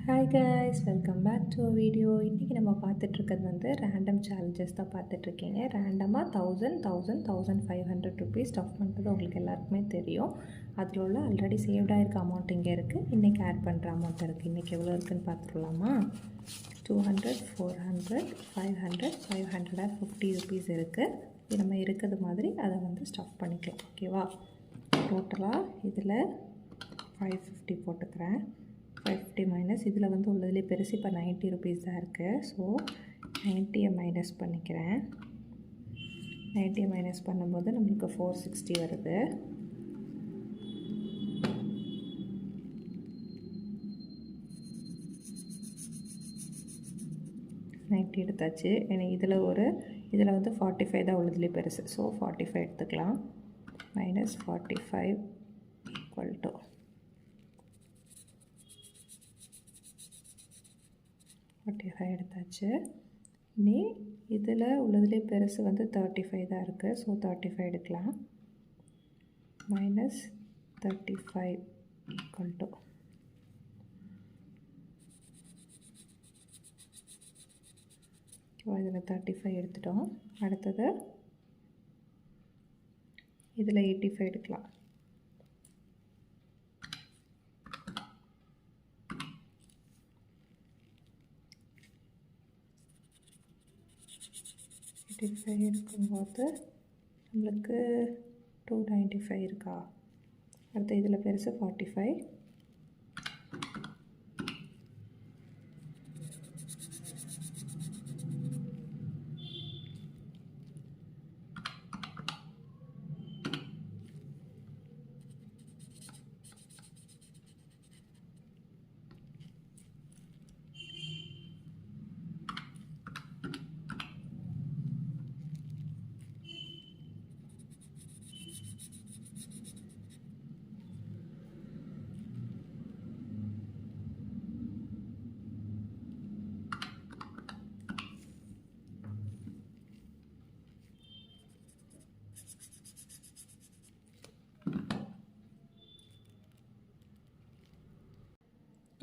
Hi guys, welcome back to video. இன்றைக்கி நம்ம பார்த்துட்ருக்கிறது வந்து ரேண்டம் சேலஞ்சஸ் தான் பார்த்துட்ருக்கீங்க. ரேண்டமாக 1500 ருபீஸ் ஸ்டஃப் பண்ணுறது உங்களுக்கு எல்லாருக்குமே தெரியும். அதில் உள்ள ஆல்ரெடி சேவ்டாக இருக்க அமௌண்ட் இங்கே இருக்குது. இன்றைக்கி ஆட் பண்ணுற அமௌண்ட் இருக்குது. இன்றைக்கி எவ்வளோ இருக்குதுன்னு பார்த்துக்கலாமா? 200, 400, 500, 550 ருபீஸ் இருக்குது. இது நம்ம இருக்கிறது மாதிரி அதை வந்து ஸ்டஃப் பண்ணிக்கலாம். ஓகேவா? டோட்டலாக இதில் 550 போட்டுக்கிறேன். 550 மைனஸ் இதில் வந்து உள்ளதுலேயே பெருசு இப்போ 90 ருபீஸ் தான் இருக்குது. ஸோ 90 மைனஸ் பண்ணிக்கிறேன். 90 மைனஸ் பண்ணும்போது நம்மளுக்கு 460 வருது. எடுத்தாச்சு. ஏன்னா இதில் வந்து 45 தான் உள்ளதுலேயே பெருசு. ஸோ 45 எடுத்துக்கலாம். மைனஸ் 45 ஈக்குவல் டு 45 எடுத்தாச்சு. இனி இதில் உள்ளதுலேயே பெருசு வந்து 35 தான் இருக்குது. ஸோ 35 எடுக்கலாம். மைனஸ் 35 ஈக்குவல் டு இதில் 35 எடுத்துட்டோம். அடுத்தது இதில் 85 எடுக்கலாம். இருக்கும்போது நம்மளுக்கு 295 இருக்கா? அடுத்து இதில் பெருசு 45.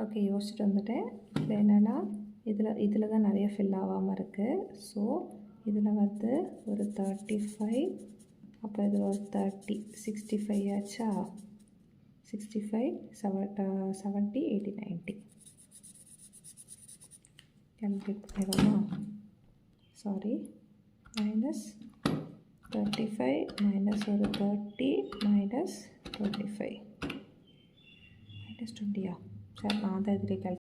ஓகே, யோசிச்சுட்டு வந்துட்டேன். இதில் என்னென்னா இதில் தான் நிறைய ஃபில் ஆகாமல் இருக்குது. ஸோ இதில் வந்து ஒரு 35, அப்புறம் இதில் ஒரு 30, 65 ஆச்சா? 65, 70, 80, 90 கேல்குலேட் பண்ணிடுவோமா? சாரி, மைனஸ் 35 மைனஸ் ஒரு 30 மைனஸ் 25 மைனஸ் 20. சரி, நான் தான் இதில்